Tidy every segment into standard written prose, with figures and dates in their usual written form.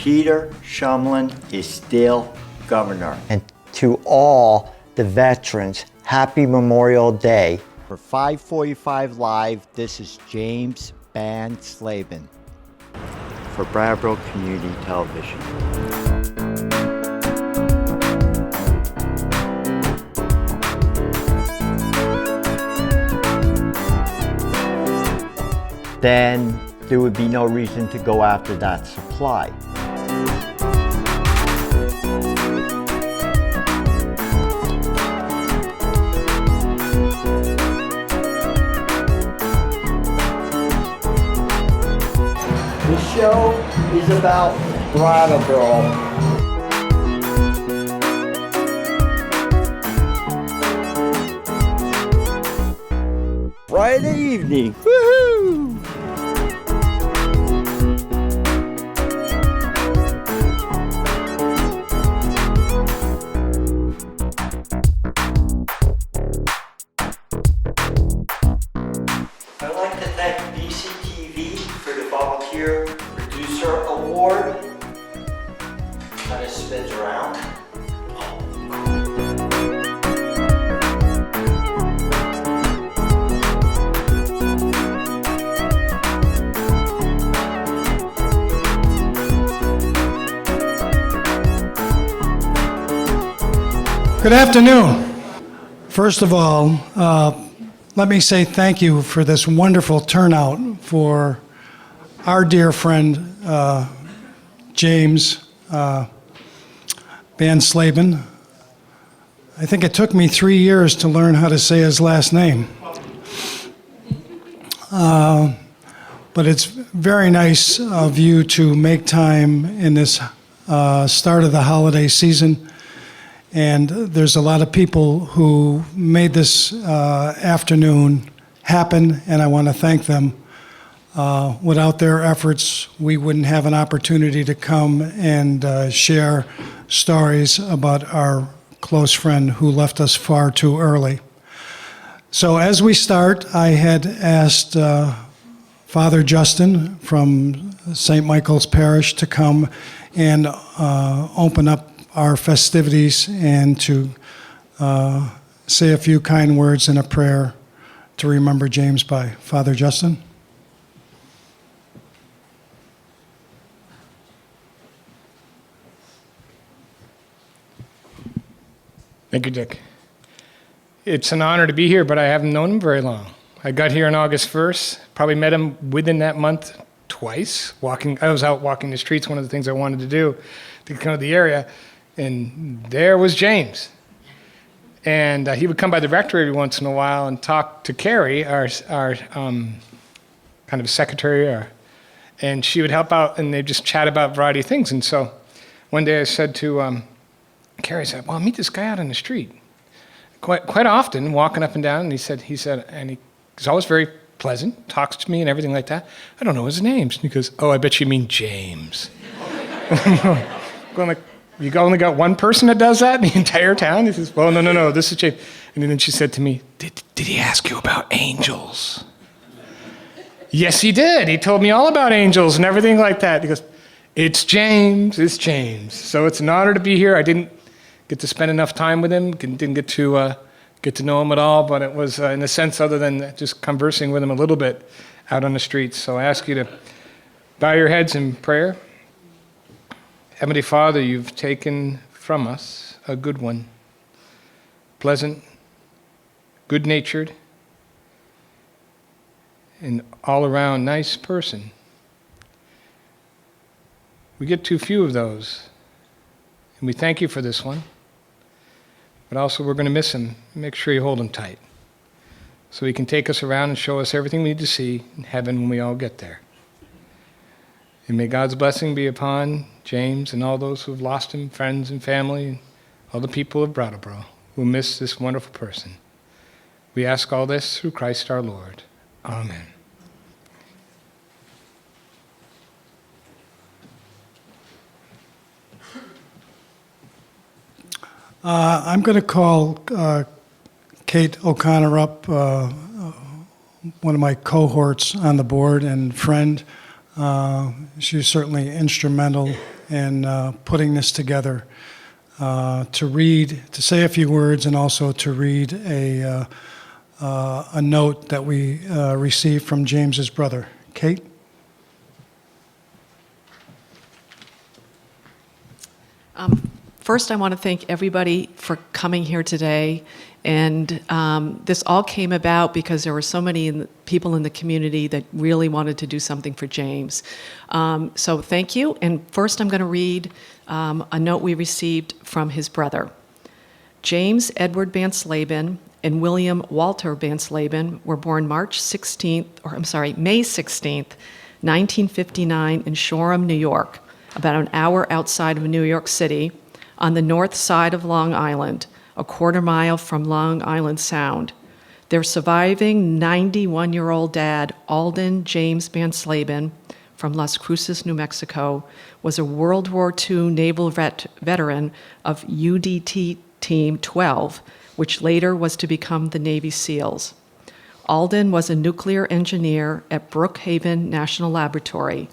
Peter Shumlin is still governor. And to all the veterans, happy Memorial Day. For 545 Live, this is James Banslaben for Brattleboro Community Television. Then there would be no reason to go after that supply. The show is about Brattleboro. Friday evening, woohoo! I'd like to thank BCTV for the Volunteer Producer Award. Kind of spins around. Good afternoon. First of all, let me say thank you for this wonderful turnout for our dear friend, James Banslaben. I think it took me 3 years to learn how to say his last name. But it's very nice of you to make time in this start of the holiday season. And there's a lot of people who made this afternoon happen, and I want to thank them. Without their efforts, we wouldn't have an opportunity to come and share stories about our close friend who left us far too early. So as we start, I had asked Father Justin from St. Michael's Parish to come and open up our festivities and to say a few kind words and a prayer to remember James by. Father Justin. Thank you, Dick. It's an honor to be here, but I haven't known him very long. I got here on August 1st, probably met him within that month twice. I was out walking the streets, one of the things I wanted to do to come to the area. And there was James. And he would come by the rectory every once in a while and talk to Carrie, our kind of secretary, and she would help out, and they'd just chat about a variety of things. And so one day I said to Carrie, I said, well, I'll meet this guy out on the street. Quite often, walking up and down, and he's always very pleasant, talks to me and everything like that. I don't know his name. And he goes, oh, I bet you mean James. Going like, you only got one person that does that in the entire town? He says, well, no, this is James. And then she said to me, did he ask you about angels? Yes, he did. He told me all about angels and everything like that. He goes, it's James. So it's an honor to be here. I didn't get to spend enough time with him, didn't get to know him at all, but it was, in a sense, other than just conversing with him a little bit out on the streets. So I ask you to bow your heads in prayer. Heavenly Father, you've taken from us a good one, pleasant, good-natured, and all-around nice person. We get too few of those, and we thank you for this one, but also we're going to miss him. Make sure you hold him tight so he can take us around and show us everything we need to see in heaven when we all get there. And may God's blessing be upon James and all those who have lost him, friends and family, and all the people of Brattleboro who miss this wonderful person. We ask all this through Christ our Lord. Amen. I'm going to call Kate O'Connor up, one of my cohorts on the board and friend. She was certainly instrumental in putting this together, to say a few words, and also to read a note that we received from James's brother. Kate? First, I want to thank everybody for coming here today. And this all came about because there were so many people in the community that really wanted to do something for James. So thank you. And first, I'm going to read a note we received from his brother. James Edward Banslaben and William Walter Banslaben were born May 16th, 1959 in Shoreham, New York, about an hour outside of New York City, on the north side of Long Island, a quarter-mile from Long Island Sound. Their surviving 91-year-old dad, Alden James Banslaben, from Las Cruces, New Mexico, was a World War II naval veteran of UDT Team 12, which later was to become the Navy SEALs. Alden was a nuclear engineer at Brookhaven National Laboratory,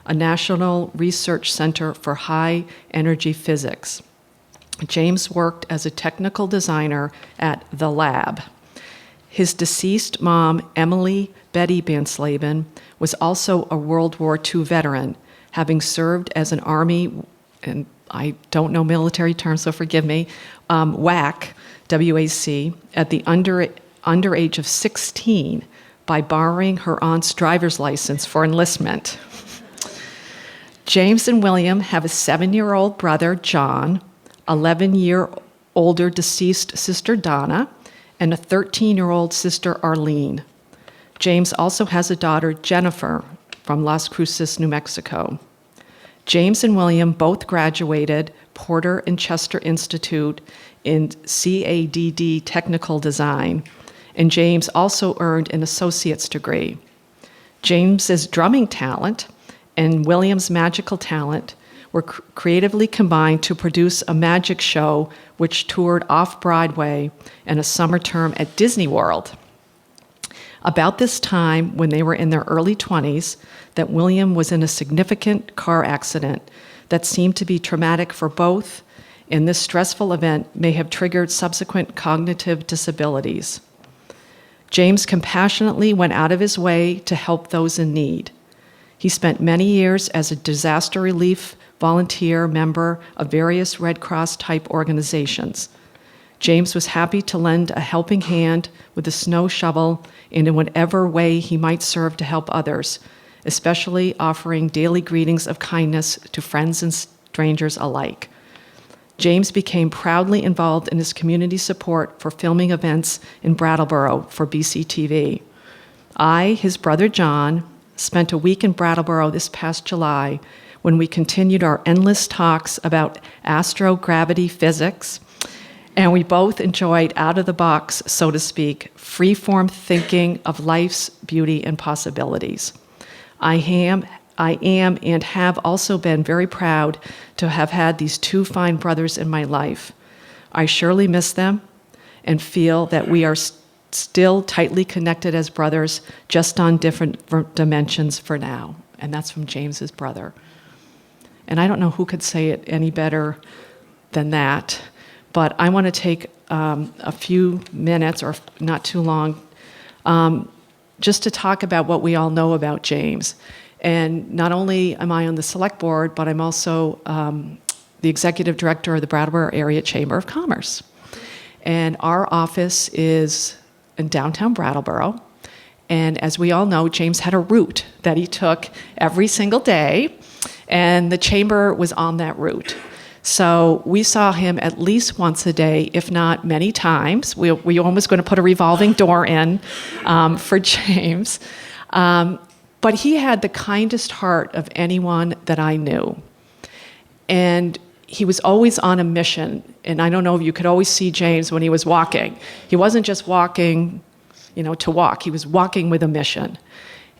a national research center for high-energy physics. James worked as a technical designer at the lab. His deceased mom, Emily Betty Banslaben, was also a World War II veteran, having served as an Army, and I don't know military terms, so forgive me, WAC, W-A-C, at the underage of 16 by borrowing her aunt's driver's license for enlistment. James and William have a 7-year-old brother, John, 11-year older deceased sister, Donna, and a 13-year-old sister, Arlene. James also has a daughter, Jennifer, from Las Cruces, New Mexico. James and William both graduated Porter and Chester Institute in CADD Technical Design, and James also earned an associate's degree. James's drumming talent and William's magical talent were creatively combined to produce a magic show which toured off-Broadway and a summer term at Disney World. About this time, when they were in their early 20s, that William was in a significant car accident that seemed to be traumatic for both, and this stressful event may have triggered subsequent cognitive disabilities. James compassionately went out of his way to help those in need. He spent many years as a disaster relief volunteer member of various Red Cross-type organizations. James was happy to lend a helping hand with a snow shovel and in whatever way he might serve to help others, especially offering daily greetings of kindness to friends and strangers alike. James became proudly involved in his community support for filming events in Brattleboro for BCTV. I, his brother John, spent a week in Brattleboro this past July when we continued our endless talks about astrogravity physics, and we both enjoyed out-of-the-box, so to speak, free-form thinking of life's beauty and possibilities. I am and have also been very proud to have had these two fine brothers in my life. I surely miss them and feel that we are still tightly connected as brothers, just on different dimensions for now. And that's from James's brother. And I don't know who could say it any better than that, but I want to take a few minutes, or not too long, just to talk about what we all know about James. And not only am I on the select board, but I'm also the executive director of the Brattleboro Area Chamber of Commerce. And our office is in downtown Brattleboro. And as we all know, James had a route that he took every single day, and the chamber was on that route. So we saw him at least once a day, if not many times. We almost going to put a revolving door in for James. But he had the kindest heart of anyone that I knew. And he was always on a mission. And I don't know if you could always see James when he was walking. He wasn't just walking, to walk. He was walking with a mission.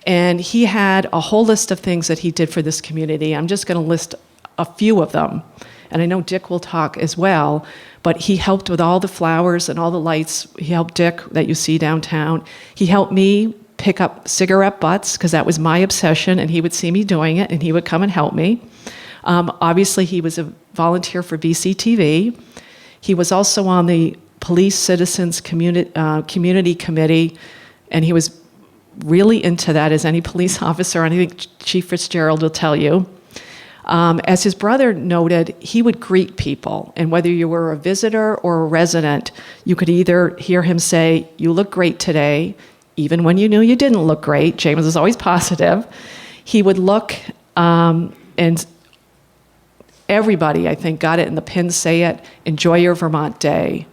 And he had a whole list of things that he did for this community. I'm just going to list a few of them. And I know Dick will talk as well, but he helped with all the flowers and all the lights. He helped Dick that you see downtown. He helped me pick up cigarette butts, because that was my obsession, and he would see me doing it, and he would come and help me. Obviously, he was a volunteer for BCTV. He was also on the Police Citizens Community Committee, and he was really into that, as any police officer, and I think Chief Fitzgerald will tell you. As his brother noted, he would greet people, and whether you were a visitor or a resident, you could either hear him say, "You look great today," even when you knew you didn't look great. James was always positive. He would look, and everybody, I think, got it, and the pins say it, "Enjoy your Vermont day."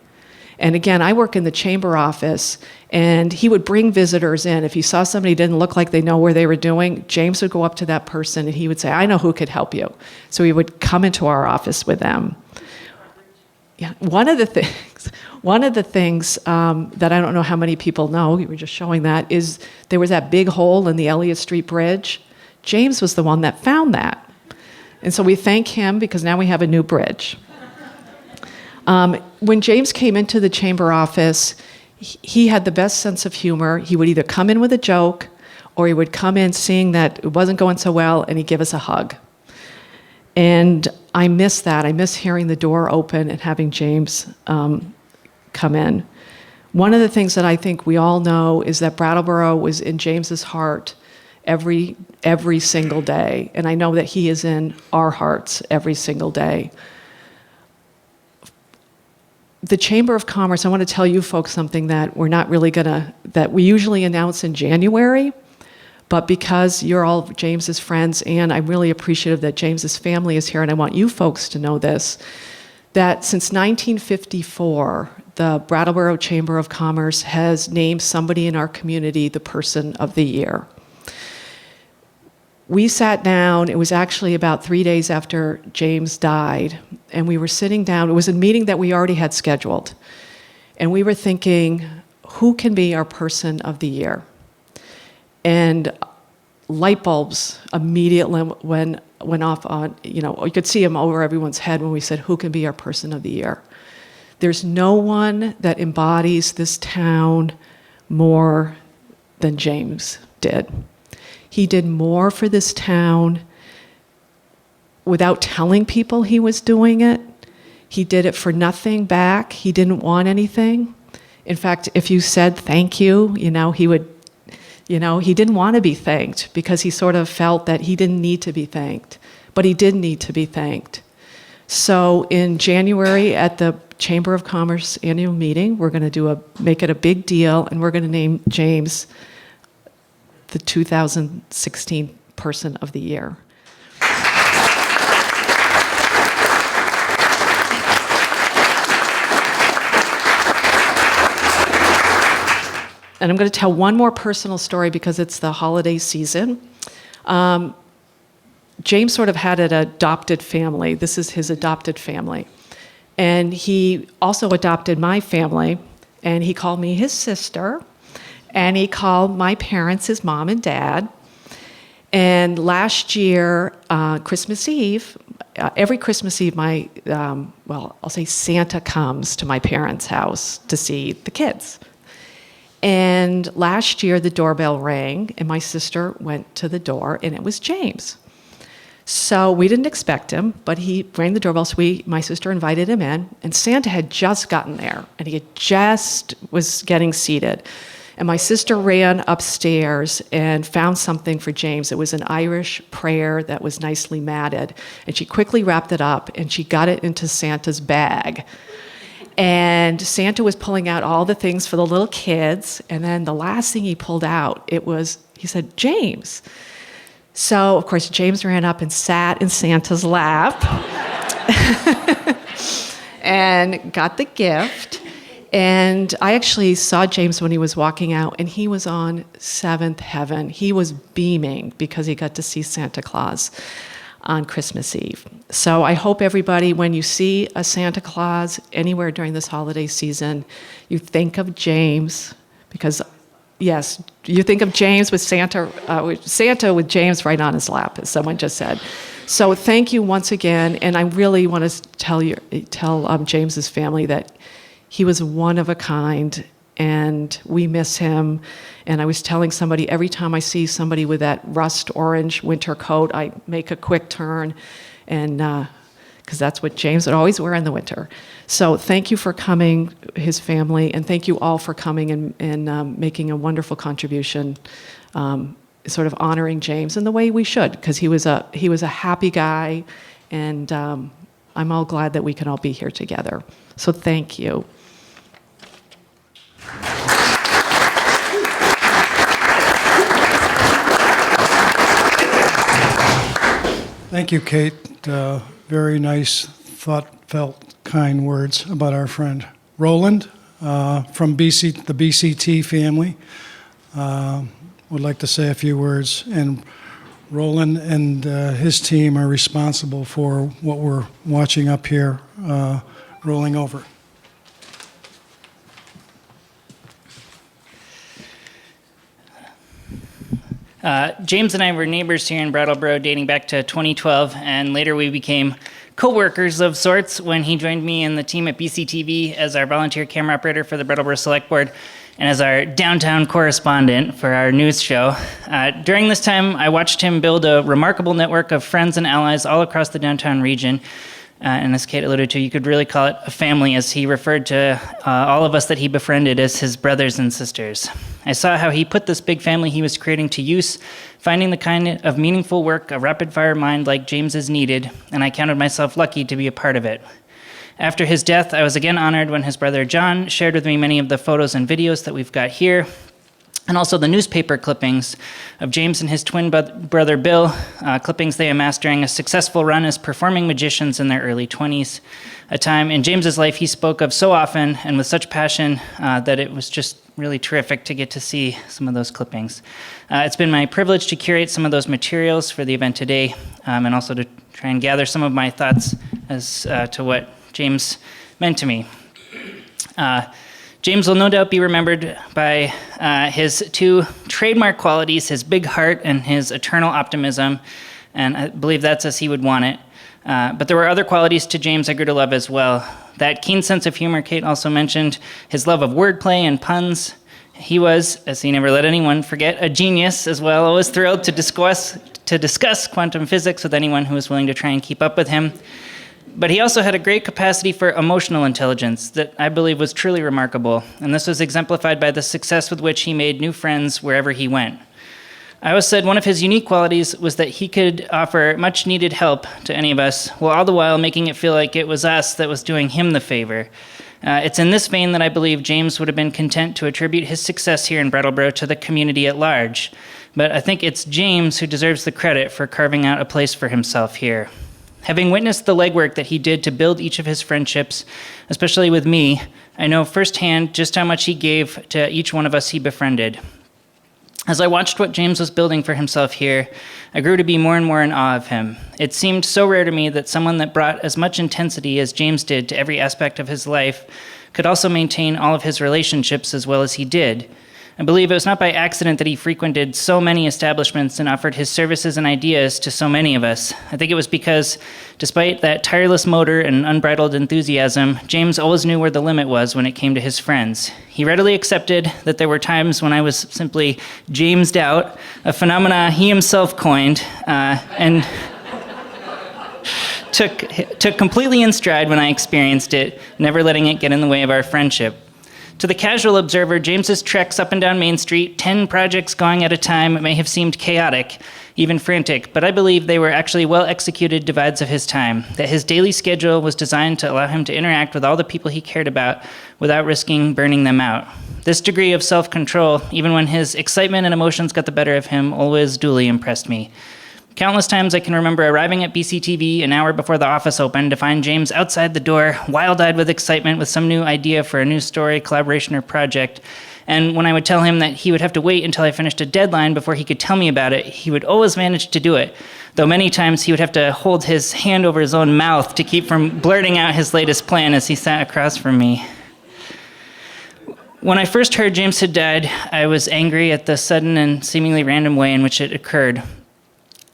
And again, I work in the chamber office, and he would bring visitors in. If he saw somebody didn't look like they know where they were doing, James would go up to that person and he would say, "I know who could help you." So he would come into our office with them. Yeah, one of the things that I don't know how many people know, you were just showing that, is there was that big hole in the Elliott Street Bridge. James was the one that found that. And so we thank him because now we have a new bridge. When James came into the chamber office, he had the best sense of humor. He would either come in with a joke, or he would come in seeing that it wasn't going so well, and he'd give us a hug. And I miss that. I miss hearing the door open and having James come in. One of the things that I think we all know is that Brattleboro was in James's heart every single day, and I know that he is in our hearts every single day. The Chamber of Commerce, I want to tell you folks something that we're not really that we usually announce in January, but because you're all James's friends, and I'm really appreciative that James's family is here, and I want you folks to know this, that since 1954, the Brattleboro Chamber of Commerce has named somebody in our community the Person of the Year. We sat down, it was actually about 3 days after James died, and we were sitting down. It was a meeting that we already had scheduled. And we were thinking, who can be our Person of the Year? And light bulbs immediately went off on, you could see them over everyone's head when we said, who can be our Person of the Year? There's no one that embodies this town more than James did. He did more for this town without telling people he was doing it. He did it for nothing back. He didn't want anything. In fact, if you said thank you, he would, he didn't want to be thanked because he sort of felt that he didn't need to be thanked, but he did need to be thanked. So in January at the Chamber of Commerce annual meeting, we're going to make it a big deal, and we're going to name James the 2016 Person of the Year. And I'm going to tell one more personal story because it's the holiday season. James sort of had an adopted family. This is his adopted family. And he also adopted my family, and he called me his sister. And he called my parents his mom and dad. And last year, Christmas Eve, every Christmas Eve, I'll say Santa comes to my parents' house to see the kids. And last year, the doorbell rang, and my sister went to the door, and it was James. So we didn't expect him, but he rang the doorbell, so my sister invited him in, and Santa had just gotten there, and he just was getting seated. And my sister ran upstairs and found something for James. It was an Irish prayer that was nicely matted. And she quickly wrapped it up, and she got it into Santa's bag. And Santa was pulling out all the things for the little kids. And then the last thing he pulled out, he said, "James." So, of course, James ran up and sat in Santa's lap and got the gift. And I actually saw James when he was walking out, and he was on seventh heaven. He was beaming because he got to see Santa Claus on Christmas Eve. So I hope everybody, when you see a Santa Claus anywhere during this holiday season, you think of James, because, yes, you think of James with Santa with James right on his lap, as someone just said. So thank you once again, and I really want to tell James's family that he was one of a kind, and we miss him. And I was telling somebody, every time I see somebody with that rust orange winter coat, I make a quick turn and because that's what James would always wear in the winter. So thank you for coming, his family, and thank you all for coming and making a wonderful contribution, sort of honoring James in the way we should, because he was a happy guy, and I'm all glad that we can all be here together. So thank you. Thank you, Kate. Very nice, thought-felt, kind words about our friend. Roland, from the BCT family, would like to say a few words. And Roland and his team are responsible for what we're watching up here, rolling over. James and I were neighbors here in Brattleboro dating back to 2012, and later we became co-workers of sorts when he joined me and the team at BCTV as our volunteer camera operator for the Brattleboro Select Board and as our downtown correspondent for our news show. During this time, I watched him build a remarkable network of friends and allies all across the downtown region. And as Kate alluded to, you could really call it a family, as he referred to all of us that he befriended as his brothers and sisters. I saw how he put this big family he was creating to use, finding the kind of meaningful work a rapid-fire mind like James's needed, and I counted myself lucky to be a part of it. After his death, I was again honored when his brother John shared with me many of the photos and videos that we've got here, and also the newspaper clippings of James and his twin brother Bill, clippings they amassed during a successful run as performing magicians in their early 20s, a time in James's life he spoke of so often and with such passion that it was just really terrific to get to see some of those clippings. It's been my privilege to curate some of those materials for the event today, and also to try and gather some of my thoughts as to what James meant to me. James will no doubt be remembered by his two trademark qualities, his big heart and his eternal optimism, and I believe that's as he would want it. But there were other qualities to James I grew to love as well. That keen sense of humor Kate also mentioned, his love of wordplay and puns. He was, as he never let anyone forget, a genius as well, always thrilled to discuss quantum physics with anyone who was willing to try and keep up with him. But he also had a great capacity for emotional intelligence that I believe was truly remarkable, and this was exemplified by the success with which he made new friends wherever he went. I always said one of his unique qualities was that he could offer much-needed help to any of us, while all the while making it feel like it was us that was doing him the favor. It's in this vein that I believe James would have been content to attribute his success here in Brattleboro to the community at large. But I think it's James who deserves the credit for carving out a place for himself here. Having witnessed the legwork that he did to build each of his friendships, especially with me, I know firsthand just how much he gave to each one of us he befriended. As I watched what James was building for himself here, I grew to be more and more in awe of him. It seemed so rare to me that someone that brought as much intensity as James did to every aspect of his life could also maintain all of his relationships as well as he did. I believe it was not by accident that he frequented so many establishments and offered his services and ideas to so many of us. I think it was because, despite that tireless motor and unbridled enthusiasm, James always knew where the limit was when it came to his friends. He readily accepted that there were times when I was simply Jamesed out, a phenomena he himself coined, and took completely in stride when I experienced it, never letting it get in the way of our friendship. To the casual observer, James's treks up and down Main Street, 10 projects going at a time, may have seemed chaotic, even frantic, but I believe they were actually well-executed divides of his time, that his daily schedule was designed to allow him to interact with all the people he cared about without risking burning them out. This degree of self-control, even when his excitement and emotions got the better of him, always duly impressed me. Countless times I can remember arriving at BCTV an hour before the office opened to find James outside the door, wild-eyed with excitement with some new idea for a news story, collaboration, or project. And when I would tell him that he would have to wait until I finished a deadline before he could tell me about it, he would always manage to do it, though many times he would have to hold his hand over his own mouth to keep from blurting out his latest plan as he sat across from me. When I first heard James had died, I was angry at the sudden and seemingly random way in which it occurred.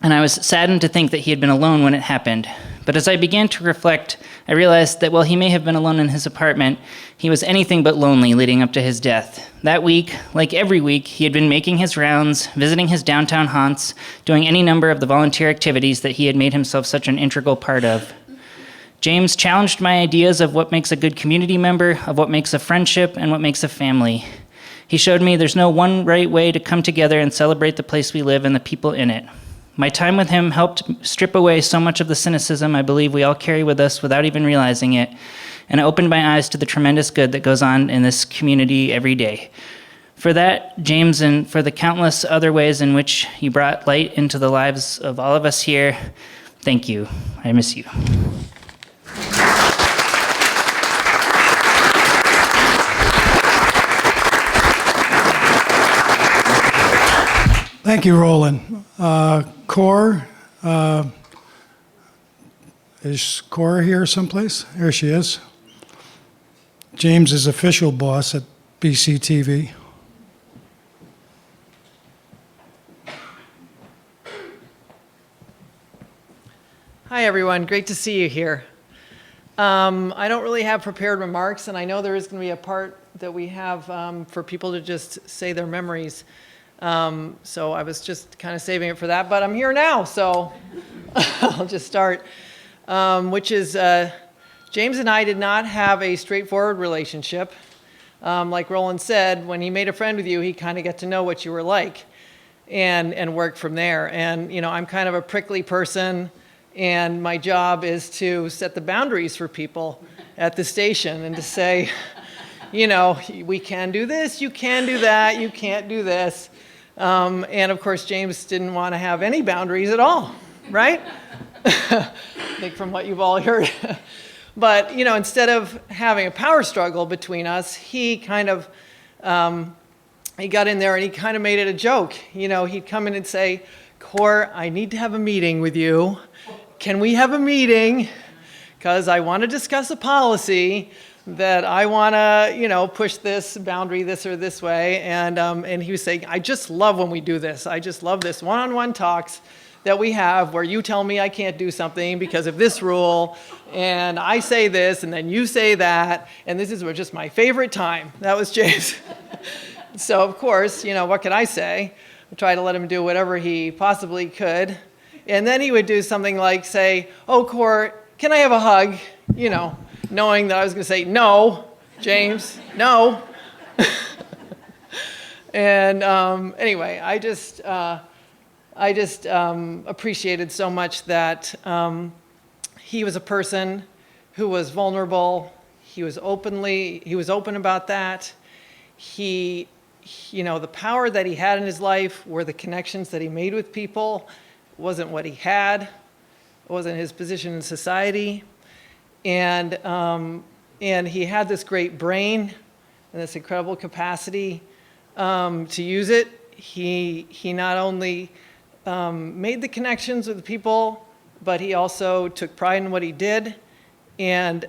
And I was saddened to think that he had been alone when it happened. But as I began to reflect, I realized that while he may have been alone in his apartment, he was anything but lonely leading up to his death. That week, like every week, he had been making his rounds, visiting his downtown haunts, doing any number of the volunteer activities that he had made himself such an integral part of. James challenged my ideas of what makes a good community member, of what makes a friendship, and what makes a family. He showed me there's no one right way to come together and celebrate the place we live and the people in it. My time with him helped strip away so much of the cynicism I believe we all carry with us without even realizing it, and it opened my eyes to the tremendous good that goes on in this community every day. For that, James, and for the countless other ways in which you brought light into the lives of all of us here, thank you. I miss you. Thank you, Roland. Cor, is Cor here someplace? Here she is. James's official boss at BCTV. Hi, everyone. Great to see you here. I don't really have prepared remarks, and I know there is going to be a part that we have for people to just say their memories. So I was just kind of saving it for that, but I'm here now, so I'll just start, which is James and I did not have a straightforward relationship. Like Roland said, when he made a friend with you, he kind of got to know what you were like and worked from there. And, you know, I'm kind of a prickly person, and my job is to set the boundaries for people at the station and to say, you know, we can do this, you can do that, you can't do this. And of course, James didn't want to have any boundaries at all, right? I think from what you've all heard. But, you know, instead of having a power struggle between us, he kind of, he got in there and he kind of made it a joke. You know, he'd come in and say, Cor, I need to have a meeting with you. Can we have a meeting? Because I want to discuss a policy that I want to, you know, push this boundary this or this way. And he was saying, I just love when we do this. I just love this one-on-one talks that we have where you tell me I can't do something because of this rule, and I say this, and then you say that, and this is just my favorite time. That was James. So, of course, you know, what can I say? I try to let him do whatever he possibly could. And then he would do something like say, oh, Cor, can I have a hug? You know, knowing that I was going to say, no, James, no. And anyway, I just appreciated so much that he was a person who was vulnerable. He was open about that. He, you know, the power that he had in his life were the connections that he made with people. It wasn't what he had. It wasn't his position in society. And he had this great brain and this incredible capacity to use it. He not only made the connections with the people, but he also took pride in what he did. And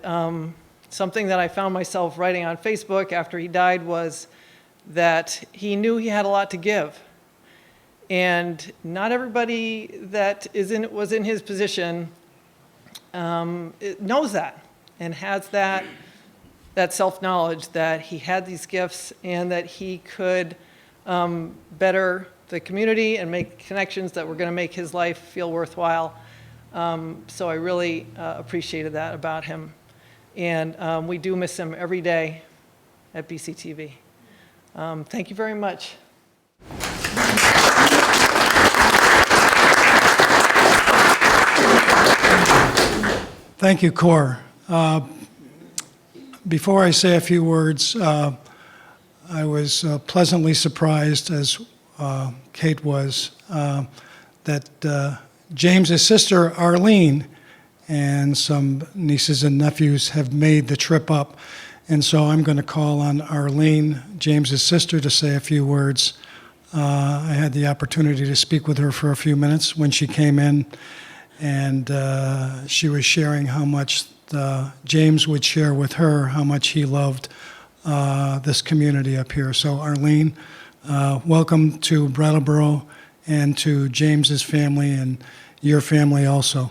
something that I found myself writing on Facebook after he died was that he knew he had a lot to give. And not everybody that was in his position knows that and has that self-knowledge that he had these gifts and that he could better the community and make connections that were going to make his life feel worthwhile. So I really appreciated that about him. And we do miss him every day at BCTV. Thank you very much. Thank you, Cor. Before I say a few words, I was pleasantly surprised, as Kate was, that James's sister, Arlene, and some nieces and nephews have made the trip up. And so I'm going to call on Arlene, James's sister, to say a few words. I had the opportunity to speak with her for a few minutes when she came in, and she was sharing how much James would share with her, how much he loved this community up here. So Arlene, welcome to Brattleboro and to James's family and your family also.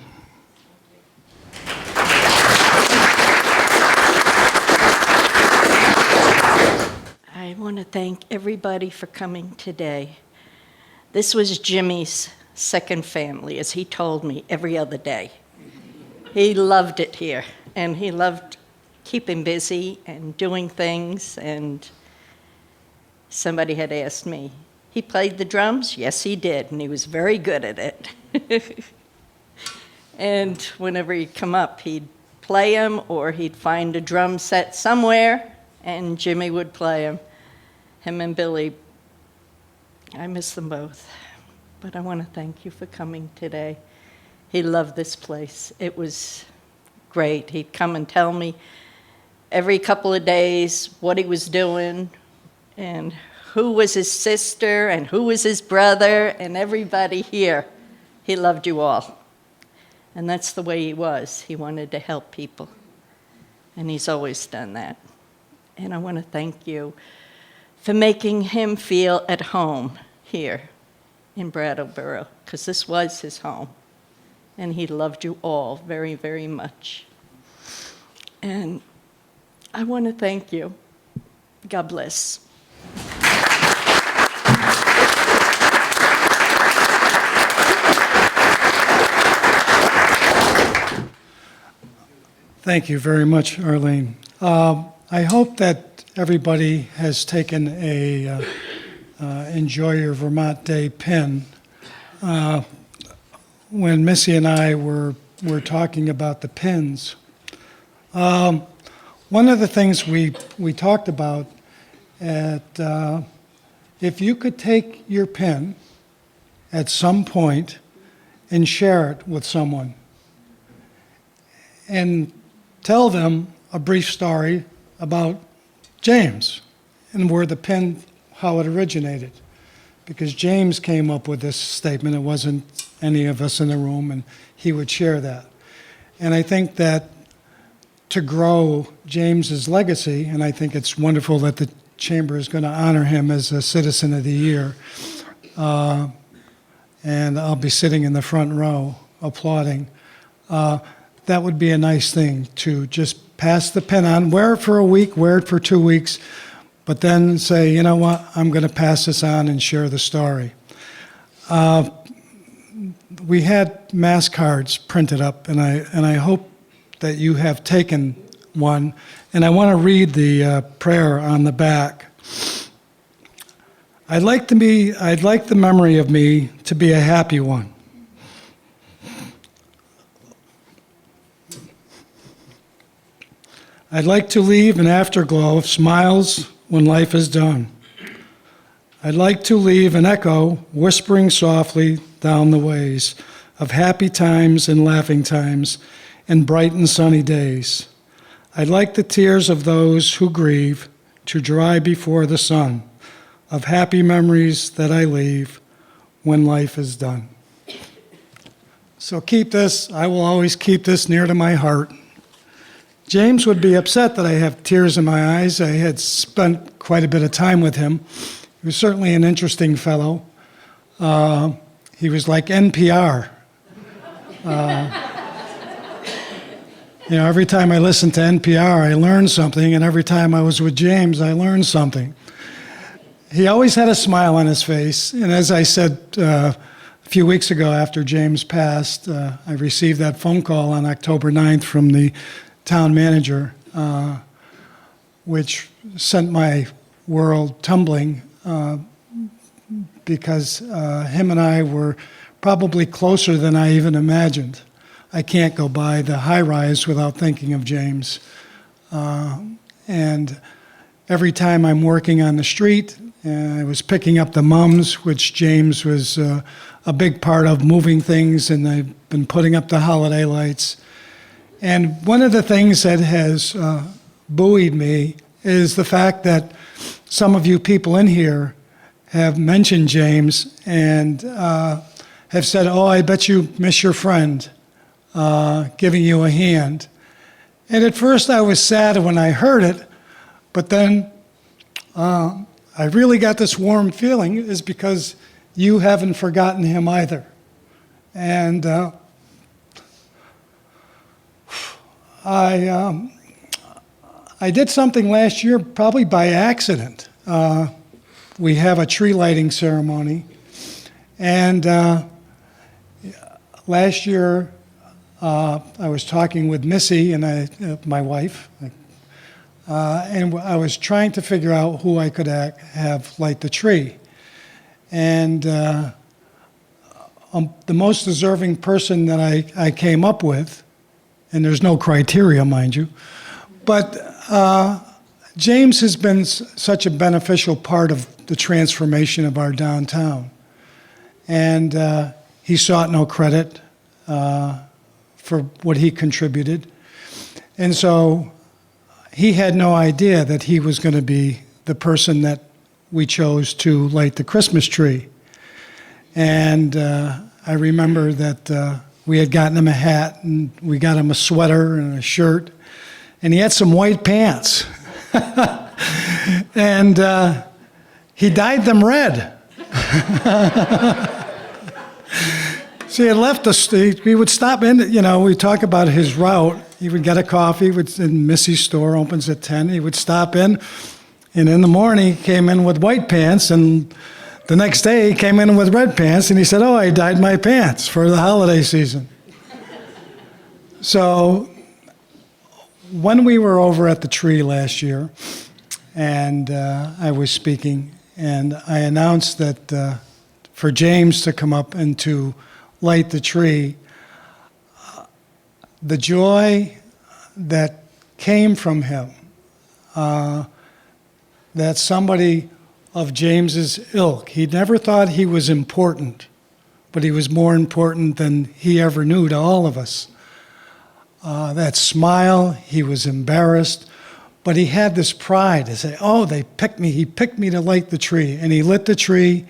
want to thank everybody for coming today. This was Jimmy's second family, as he told me every other day. He loved it here, and he loved keeping busy and doing things, and somebody had asked me, he played the drums? Yes, he did, and he was very good at it. And whenever he'd come up, he'd play them, or he'd find a drum set somewhere, and Jimmy would play them. Him and Billy, I miss them both. But I want to thank you for coming today. He loved this place. It was great. He'd come and tell me every couple of days what he was doing and who was his sister and who was his brother and everybody here. He loved you all. And that's the way he was. He wanted to help people. And he's always done that. And I want to thank you for making him feel at home here in Brattleboro, because this was his home. And he loved you all very, very much. And I want to thank you. God bless. Thank you very much, Arlene. I hope that everybody has taken a Enjoy Your Vermont Day pin. When Missy and I were talking about the pins, one of the things we talked about if you could take your pin at some point and share it with someone and tell them a brief story about James and where the pin, how it originated. Because James came up with this statement, it wasn't any of us in the room, and he would share that. And I think that to grow James's legacy, and I think it's wonderful that the Chamber is going to honor him as a Citizen of the Year, and I'll be sitting in the front row applauding. That would be a nice thing, to just pass the pin on, wear it for a week, wear it for 2 weeks, but then say, you know what, I'm going to pass this on and share the story. We had mass cards printed up, and I hope that you have taken one, and I want to read the prayer on the back. I'd like the memory of me to be a happy one. I'd like to leave an afterglow of smiles when life is done. I'd like to leave an echo whispering softly down the ways of happy times and laughing times and bright and sunny days. I'd like the tears of those who grieve to dry before the sun of happy memories that I leave when life is done. So keep this, I will always keep this near to my heart. James would be upset that I have tears in my eyes. I had spent quite a bit of time with him. He was certainly an interesting fellow. He was like NPR. Every time I listened to NPR, I learned something, and every time I was with James, I learned something. He always had a smile on his face, and as I said a few weeks ago after James passed, I received that phone call on October 9th from the town manager, which sent my world tumbling because him and I were probably closer than I even imagined. I can't go by the high-rise without thinking of James. And every time I'm working on the street, I was picking up the mums, which James was a big part of moving things, and I've been putting up the holiday lights. And one of the things that has buoyed me is the fact that some of you people in here have mentioned James and have said, oh, I bet you miss your friend giving you a hand. And at first I was sad when I heard it, but then I really got this warm feeling is because you haven't forgotten him either. And I did something last year, probably by accident. we have a tree lighting ceremony. And last year, I was talking with Missy, and my wife, and I was trying to figure out who I could have light the tree. And the most deserving person that I came up with, and there's no criteria, mind you, but James has been such a beneficial part of the transformation of our downtown. And he sought no credit for what he contributed. And so he had no idea that he was going to be the person that we chose to light the Christmas tree. And I remember that we had gotten him a hat, and we got him a sweater and a shirt, and he had some white pants. And he dyed them red. So he had left us, we would stop in, we talk about his route. He would get a coffee, in Missy's store, opens at 10. He would stop in, and in the morning he came in with white pants, and the next day he came in with red pants, and he said, "Oh, I dyed my pants for the holiday season." So when we were over at the tree last year, and I was speaking, and I announced that for James to come up and to light the tree, the joy that came from him, that somebody of James's ilk, he never thought he was important, but he was more important than he ever knew to all of us. That smile, he was embarrassed, but he had this pride to say, "Oh, he picked me to light the tree," and he lit the tree,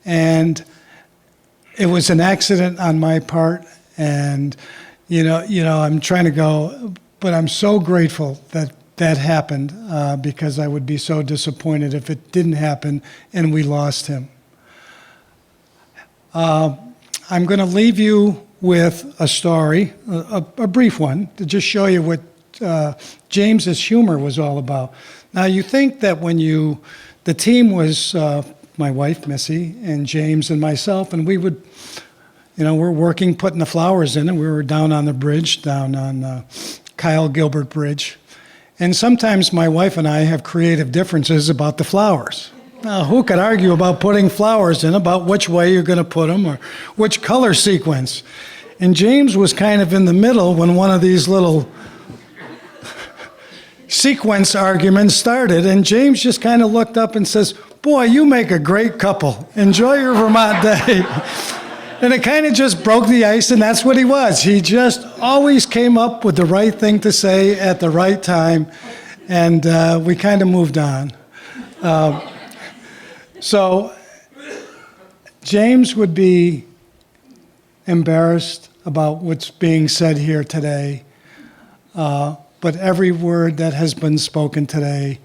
and it was an accident on my part, and I'm trying to go, but I'm so grateful that that happened, because I would be so disappointed if it didn't happen and we lost him. I'm going to leave you with a story, a brief one, to just show you what James's humor was all about. Now, you think that when the team was my wife, Missy, and James and myself, and we would, we're working, putting the flowers in, and we were down on the bridge, down on Kyle Gilbert Bridge. And sometimes my wife and I have creative differences about the flowers. Now, who could argue about putting flowers in, about which way you're going to put them or which color sequence? And James was kind of in the middle when one of these little sequence arguments started, and James just kind of looked up and says, "Boy, you make a great couple. Enjoy your Vermont day." And it kind of just broke the ice, and that's what he was. He just always came up with the right thing to say at the right time, and we kind of moved on. So James would be embarrassed about what's being said here today, but every word that has been spoken today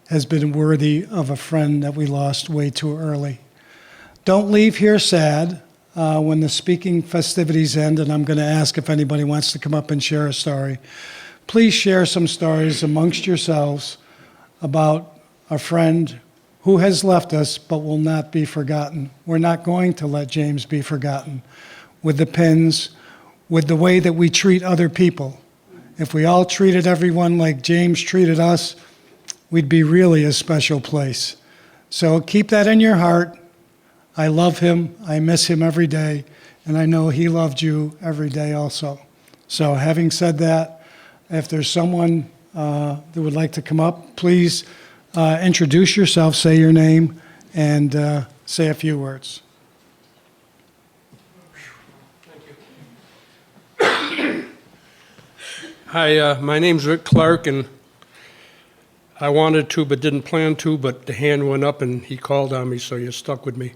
has been worthy of a friend that we lost way too early. Don't leave here sad. When the speaking festivities end, and I'm going to ask if anybody wants to come up and share a story, please share some stories amongst yourselves about a friend who has left us but will not be forgotten. We're not going to let James be forgotten with the pins, with the way that we treat other people. If we all treated everyone like James treated us, we'd be really a special place. So keep that in your heart. I love him, I miss him every day, and I know he loved you every day also. So having said that, if there's someone that would like to come up, please introduce yourself, say your name, and say a few words. Hi, my name's Rick Clark, and I wanted to but didn't plan to, but the hand went up and he called on me, so you're stuck with me.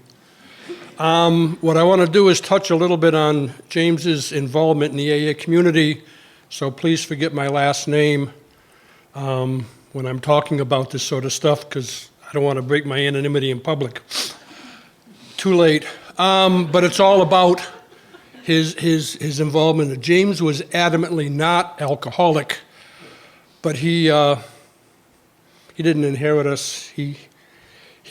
What I want to do is touch a little bit on James's involvement in the AA community, so please forget my last name when I'm talking about this sort of stuff, because I don't want to break my anonymity in public. Too late. But it's all about his involvement. James was adamantly not alcoholic, but he didn't inherit us.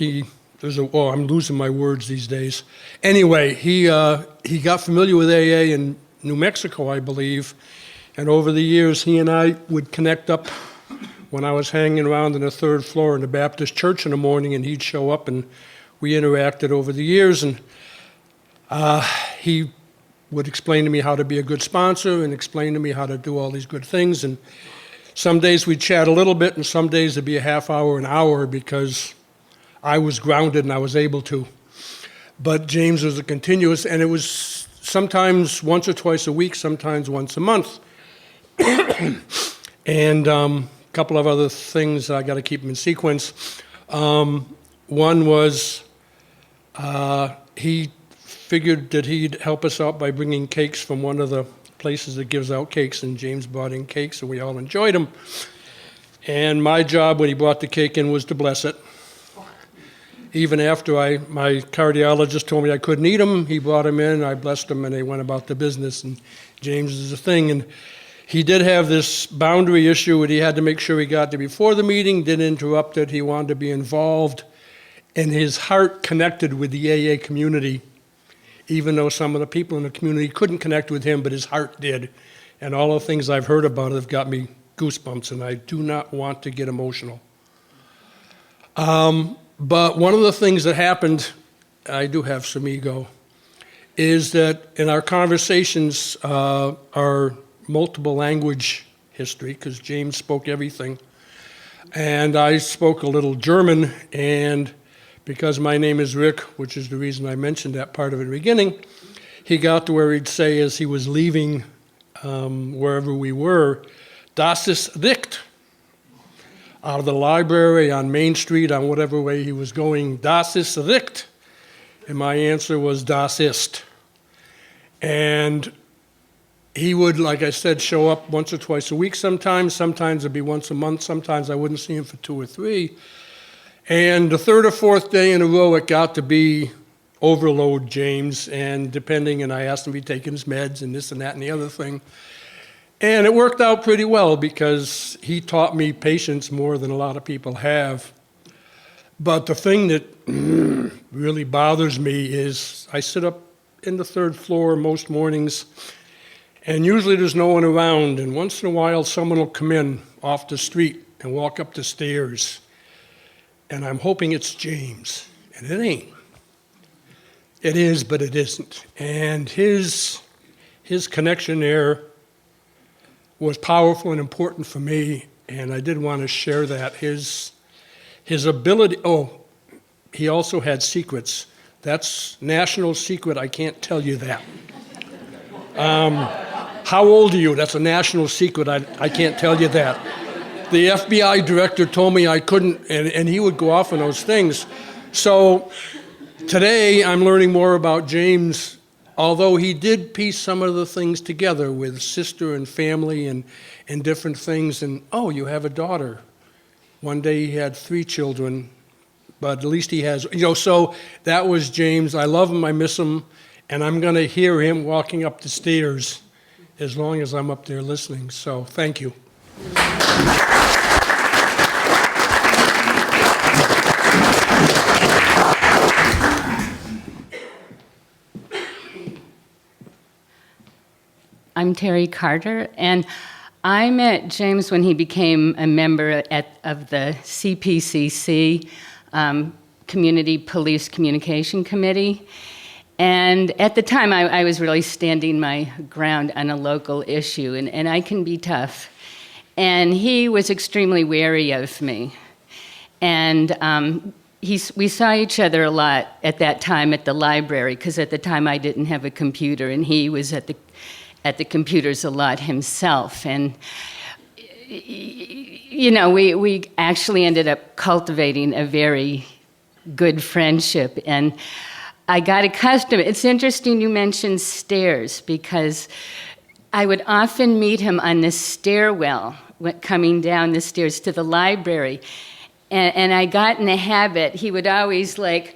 I'm losing my words these days. Anyway, he got familiar with AA in New Mexico, I believe, and over the years, he and I would connect up when I was hanging around on the third floor in the Baptist church in the morning, and he'd show up, and we interacted over the years, and he would explain to me how to be a good sponsor and explain to me how to do all these good things, and some days we'd chat a little bit, and some days it'd be a half hour, an hour, because I was grounded and I was able to. But James was a continuous, and it was sometimes once or twice a week, sometimes once a month. And a couple of other things, I got to keep them in sequence. One was he figured that he'd help us out by bringing cakes from one of the places that gives out cakes, and James brought in cakes, and we all enjoyed them. And my job when he brought the cake in was to bless it. Even after my cardiologist told me I couldn't eat them, he brought them in, I blessed them, and they went about the business, and James is a thing. And he did have this boundary issue that he had to make sure he got to before the meeting, didn't interrupt it, he wanted to be involved, and his heart connected with the AA community, even though some of the people in the community couldn't connect with him, but his heart did. And all the things I've heard about it have got me goosebumps, and I do not want to get emotional. But one of the things that happened, I do have some ego, is that in our conversations, our multiple language history, because James spoke everything, and I spoke a little German, and because my name is Rick, which is the reason I mentioned that part of it at the beginning, he got to where he'd say as he was leaving wherever we were, "Das ist Licht." Out of the library on Main Street, on whatever way he was going, "Das ist Licht." And my answer was, "Das ist." And he would, like I said, show up once or twice a week sometimes. Sometimes it'd be once a month. Sometimes I wouldn't see him for 2 or 3. And the third or fourth day in a row, it got to be overload James, and depending, and I asked him if he'd taken his meds and this and that and the other thing. And it worked out pretty well because he taught me patience more than a lot of people have. But the thing that really bothers me is I sit up in the third floor most mornings, and usually there's no one around, and once in a while someone will come in off the street and walk up the stairs, and I'm hoping it's James, and it ain't. It is, but it isn't. And his connection there was powerful and important for me, and I did want to share that. His ability, he also had secrets. That's national secret, I can't tell you that. How old are you? That's a national secret, I can't tell you that. The FBI director told me I couldn't, and he would go off on those things. So today I'm learning more about James. Although he did piece some of the things together with sister and family and different things, and you have a daughter. One day he had 3 children, but at least he has, so that was James. I love him, I miss him, and I'm going to hear him walking up the stairs as long as I'm up there listening. So thank you. I'm Terry Carter, and I met James when he became a member of the CPCC, Community Police Communication Committee. And at the time, I was really standing my ground on a local issue, and I can be tough. And he was extremely wary of me. And we saw each other a lot at that time at the library, because at the time I didn't have a computer, and he was at the computers a lot himself. And, we actually ended up cultivating a very good friendship. And I got accustomed. It's interesting you mentioned stairs, because I would often meet him on the stairwell coming down the stairs to the library. And I got in the habit, he would always with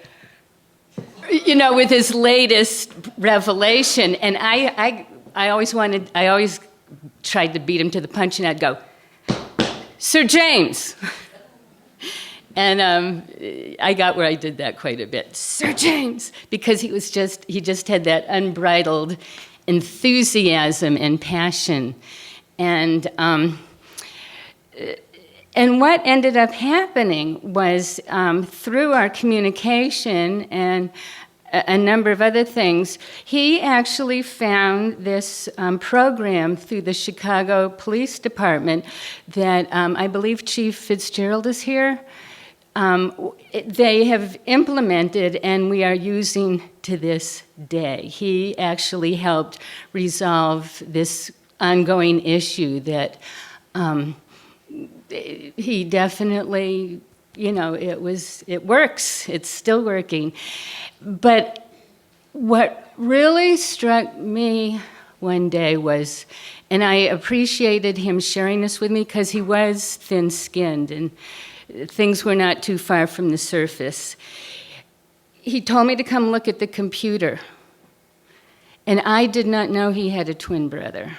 his latest revelation, and I always tried to beat him to the punch, and I'd go, "Sir James." And I got where I did that quite a bit. Sir James, because he just had that unbridled enthusiasm and passion. And what ended up happening was through our communication and a number of other things, he actually found this program through the Chicago Police Department that I believe Chief Fitzgerald is here. They have implemented and we are using to this day. He actually helped resolve this ongoing issue that he definitely, it works. It's still working. But what really struck me one day was, and I appreciated him sharing this with me because he was thin-skinned and things were not too far from the surface. He told me to come look at the computer, and I did not know he had a twin brother.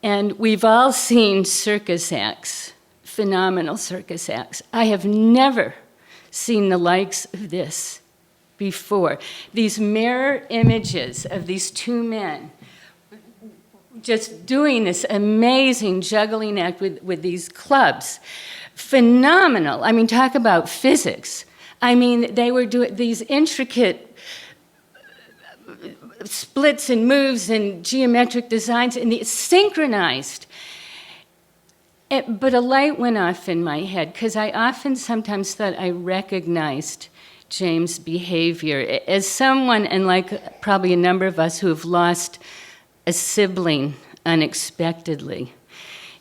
And we've all seen circus acts, phenomenal circus acts. I have never seen the likes of this before. These mirror images of these two men just doing this amazing juggling act with these clubs. Phenomenal. I mean, talk about physics. I mean, they were doing these intricate splits and moves and geometric designs, and it's synchronized. But a light went off in my head, because I often sometimes thought I recognized James' behavior as someone, and like probably a number of us who have lost a sibling unexpectedly.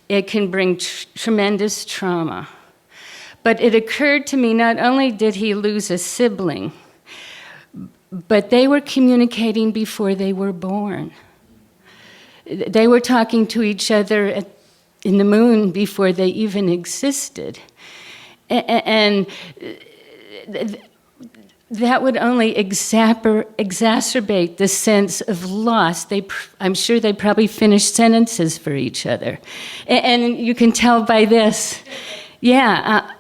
It can bring tremendous trauma. But it occurred to me, not only did he lose a sibling, but they were communicating before they were born. They were talking to each other in the moon before they even existed. And that would only exacerbate the sense of loss. I'm sure they probably finished sentences for each other. And you can tell by this. Yeah,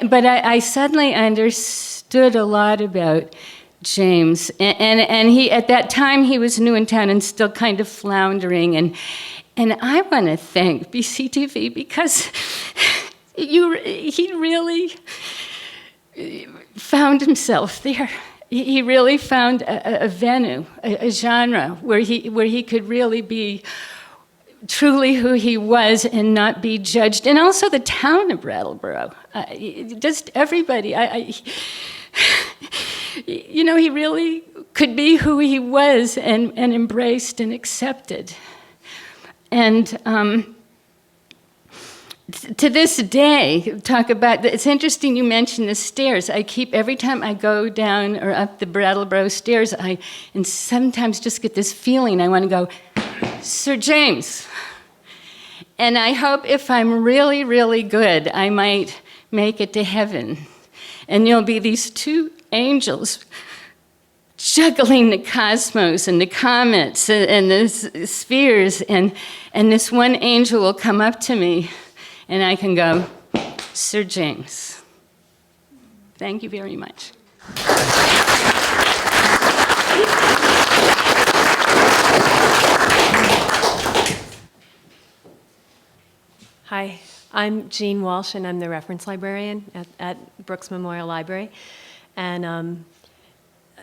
but I suddenly understood a lot about James. And he, at that time, he was new in town and still kind of floundering. And I want to thank BCTV because he really found himself there. He really found a venue, a genre where he could really be truly who he was and not be judged. And also the town of Brattleboro, just everybody. He really could be who he was and embraced and accepted. And to this day, talk about, it's interesting you mentioned the stairs. Every time I go down or up the Brattleboro stairs, and sometimes just get this feeling, I want to go, Sir James. And I hope if I'm really, really good, I might make it to heaven. And you'll be these two angels juggling the cosmos and the comets and the spheres, and this one angel will come up to me and I can go, Sir James. Thank you very much. Hi, I'm Jean Walsh, and I'm the reference librarian at Brooks Memorial Library. And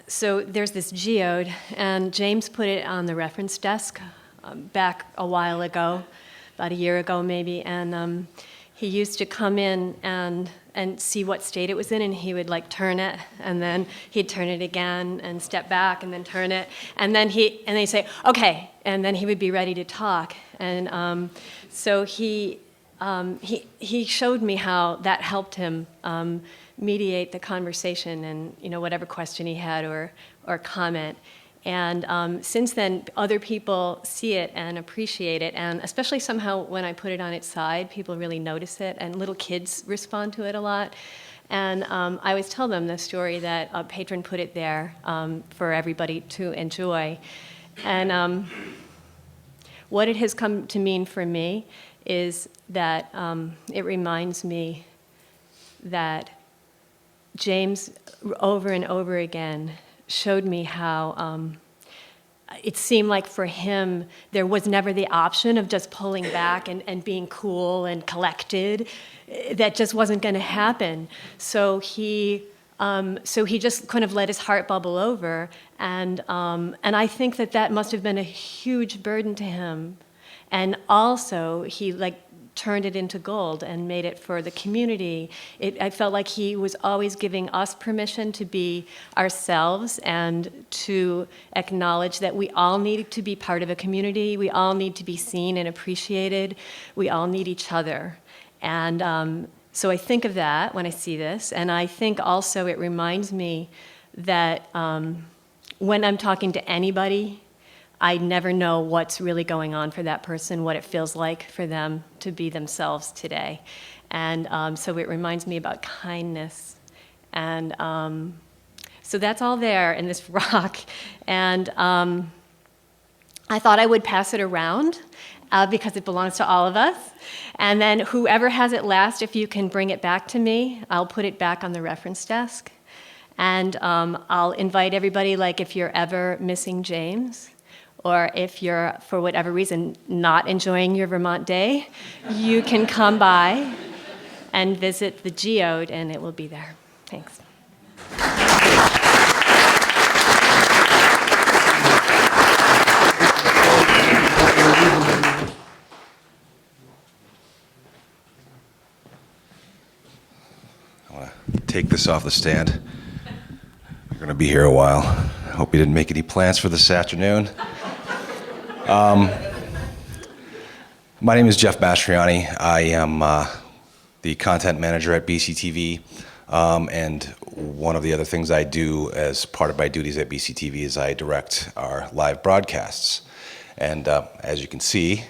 so there's this geode, and James put it on the reference desk back a while ago, about a year ago maybe, and he used to come in and see what state it was in, and he would like turn it, and then he'd turn it again and step back and then turn it, and then they'd say, okay, and then he would be ready to talk. And so he showed me how that helped him mediate the conversation and whatever question he had or comment. And since then, other people see it and appreciate it, and especially somehow when I put it on its side, people really notice it, and little kids respond to it a lot. And I always tell them the story that a patron put it there for everybody to enjoy. And what it has come to mean for me is that it reminds me that James, over and over again, showed me how it seemed like for him there was never the option of just pulling back and being cool and collected. That just wasn't going to happen. So he just kind of let his heart bubble over, and I think that must have been a huge burden to him. And also he turned it into gold and made it for the community. I felt like he was always giving us permission to be ourselves and to acknowledge that we all need to be part of a community. We all need to be seen and appreciated. We all need each other. And so I think of that when I see this. And I think also it reminds me that when I'm talking to anybody, I never know what's really going on for that person, what it feels like for them to be themselves today. And so it reminds me about kindness. And so that's all there in this rock. And I thought I would pass it around because it belongs to all of us. And then whoever has it last, if you can bring it back to me, I'll put it back on the reference desk. And I'll invite everybody, if you're ever missing James, or if you're, for whatever reason, not enjoying your Vermont day, you can come by and visit the geode, and it will be there. Thanks. I want to take this off the stand. We're going to be here a while. I hope you didn't make any plans for this afternoon. My name is Jeff Mastriani. I am the content manager at BCTV, and one of the other things I do as part of my duties at BCTV is I direct our live broadcasts. And as you can see,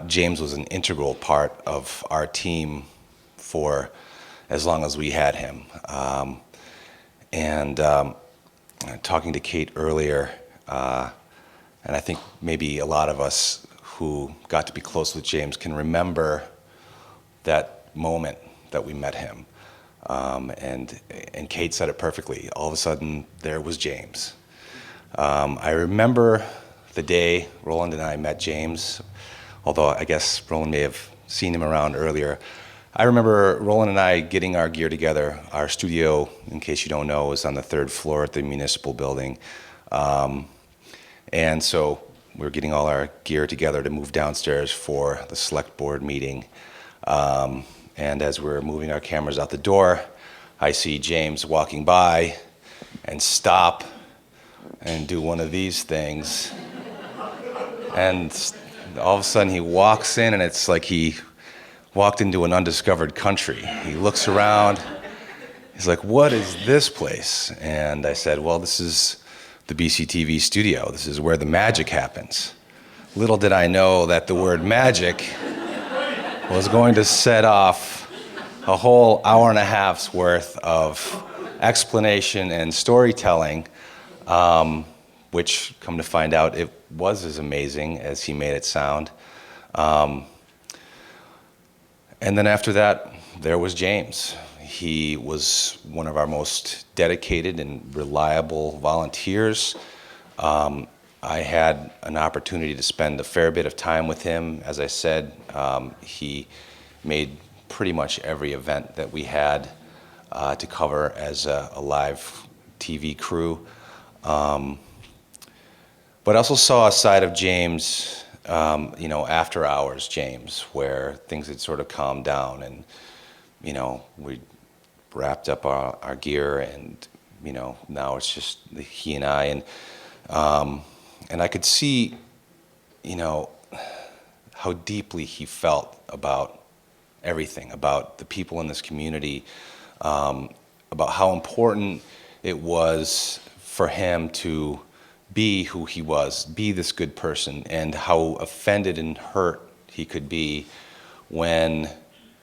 James was an integral part of our team for as long as we had him. Talking to Kate earlier, and I think maybe a lot of us who got to be close with James can remember that moment that we met him. And Kate said it perfectly. All of a sudden, there was James. I remember the day Roland and I met James, although I guess Roland may have seen him around earlier. I remember Roland and I getting our gear together. Our studio, in case you don't know, is on the 3rd floor at the municipal building. And so we were getting all our gear together to move downstairs for the select board meeting. And as we're moving our cameras out the door, I see James walking by and stop and do one of these things. And all of a sudden he walks in, and it's like he walked into an undiscovered country. He looks around. He's like, "What is this place?" And I said, "Well, this is the BCTV studio. This is where the magic happens." Little did I know that the word magic was going to set off a whole hour and a half's worth of explanation and storytelling, which, come to find out, it was as amazing as he made it sound. And then after that, there was James. He was one of our most dedicated and reliable volunteers. I had an opportunity to spend a fair bit of time with him. As I said, he made pretty much every event that we had to cover as a live TV crew. But I also saw a side of James, after hours James, where things had sort of calmed down, and we wrapped up our gear, and now it's just he and I, and I could see how deeply he felt about everything, about the people in this community, about how important it was for him to be who he was, be this good person, and how offended and hurt he could be when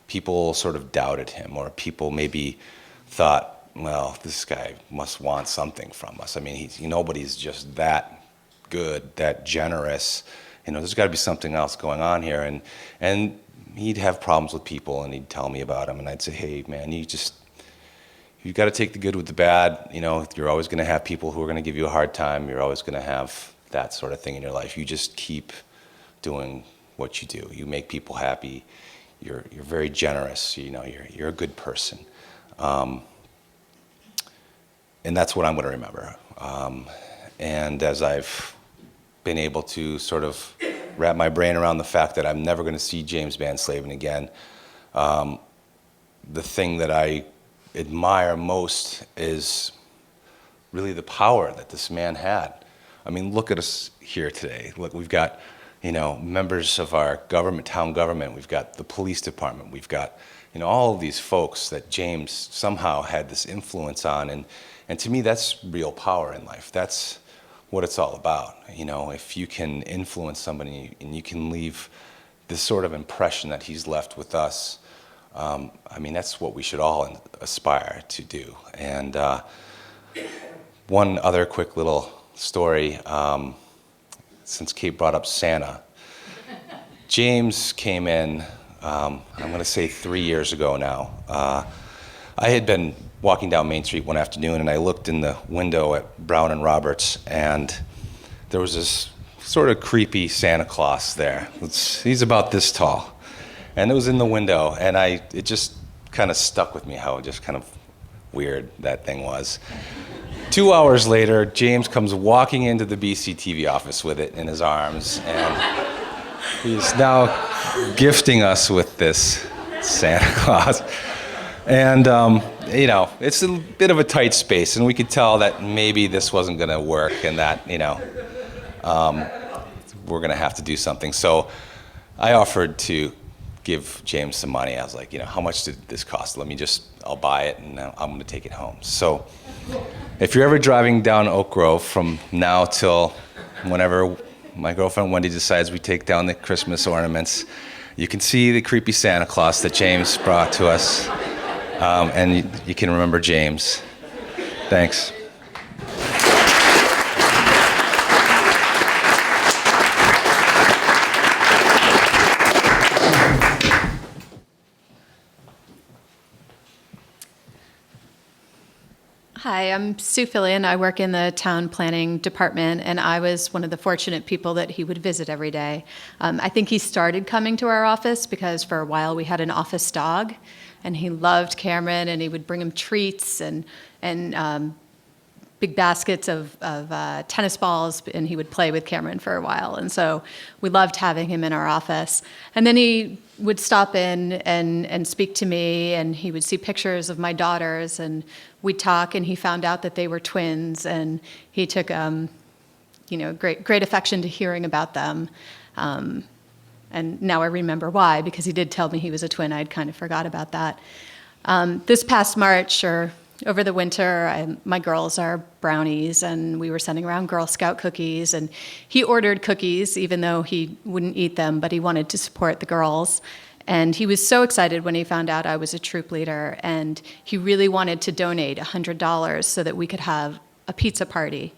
people sort of doubted him, or people maybe thought, well, this guy must want something from us. I mean, nobody's just that good, that generous, there's got to be something else going on here. And he'd have problems with people, and he'd tell me about them, and I'd say, hey, man, you've got to take the good with the bad. You're always going to have people who are going to give you a hard time. You're always going to have that sort of thing in your life. You just keep doing what you do. You make people happy. You're very generous. You're a good person. And that's what I'm going to remember. And as I've been able to sort of wrap my brain around the fact that I'm never going to see James Banslaben again, the thing that I admire most is really the power that this man had. I mean, look at us here today. Look, we've got, members of our government, town government. We've got the police department. We've got, all of these folks that James somehow had this influence on. And to me, that's real power in life. That's what it's all about. If you can influence somebody and you can leave this sort of impression that he's left with us, that's what we should all aspire to do. And one other quick little story, since Kate brought up Santa. James came in, I'm going to say 3 years ago now. I had been walking down Main Street one afternoon, and I looked in the window at Brown and Roberts, and there was this sort of creepy Santa Claus there. He's about this tall. And it was in the window, and it just kind of stuck with me how just kind of weird that thing was. 2 hours later, James comes walking into the BCTV office with it in his arms, and he's now gifting us with this Santa Claus. And, it's a bit of a tight space, and we could tell that maybe this wasn't going to work and that, we're going to have to do something. So I offered to give James some money. I was like, how much did this cost? I'll buy it, and I'm going to take it home. So if you're ever driving down Oak Grove from now till whenever my girlfriend Wendy decides we take down the Christmas ornaments, you can see the creepy Santa Claus that James brought to us. And you can remember James. Thanks. Hi, I'm Sue Fillion. I work in the town planning department, and I was one of the fortunate people that he would visit every day. I think he started coming to our office because for a while we had an office dog, and he loved Cameron, and he would bring him treats and big baskets of tennis balls, and he would play with Cameron for a while. And so we loved having him in our office. And then he would stop in and speak to me, and he would see pictures of my daughters, and we'd talk, and he found out that they were twins, and he took great affection to hearing about them. And now I remember why, because he did tell me he was a twin. I'd kind of forgot about that. This past March, or over the winter, my girls are brownies, and we were sending around Girl Scout cookies, and he ordered cookies, even though he wouldn't eat them, but he wanted to support the girls. And he was so excited when he found out I was a troop leader, and he really wanted to donate $100 so that we could have a pizza party.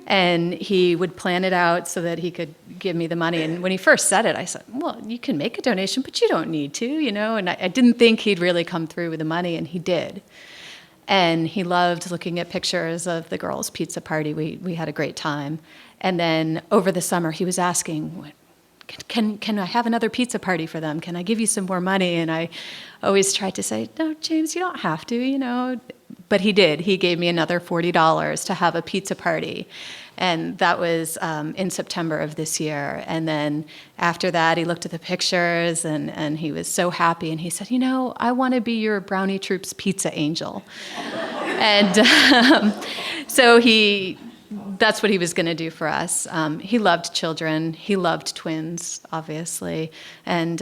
And he would plan it out so that he could give me the money. And when he first said it, I said, well, you can make a donation, but you don't need to, And I didn't think he'd really come through with the money, and he did. And he loved looking at pictures of the girls' pizza party. We had a great time. And then over the summer, he was asking, can I have another pizza party for them? Can I give you some more money? And I always tried to say, no, James, you don't have to, But he did. He gave me another $40 to have a pizza party. And that was in September of this year. And then after that, he looked at the pictures, and he was so happy. And he said, I want to be your Brownie Troops pizza angel. And so that's what he was going to do for us. He loved children. He loved twins, obviously. And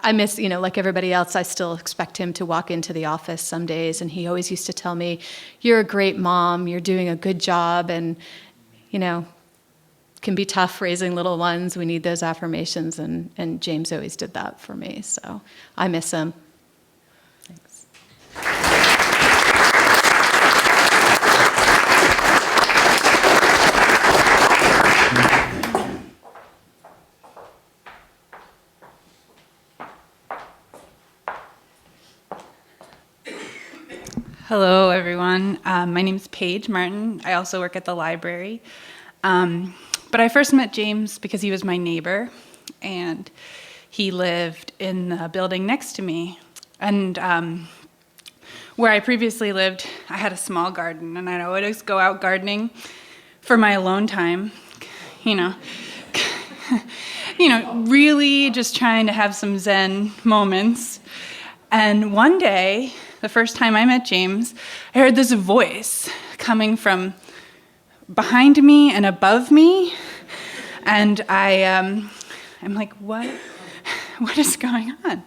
I miss, like everybody else, I still expect him to walk into the office some days, and he always used to tell me, you're a great mom, you're doing a good job, and, can be tough raising little ones. We need those affirmations, and James always did that for me, so I miss him. Thanks. Hello, everyone. My name is Paige Martin. I also work at the library. But I first met James because he was my neighbor, and he lived in the building next to me. And where I previously lived, I had a small garden, and I'd always go out gardening for my alone time, you know, really just trying to have some Zen moments. And one day, the first time I met James, I heard this voice coming from behind me and above me, and I'm like, what is going on?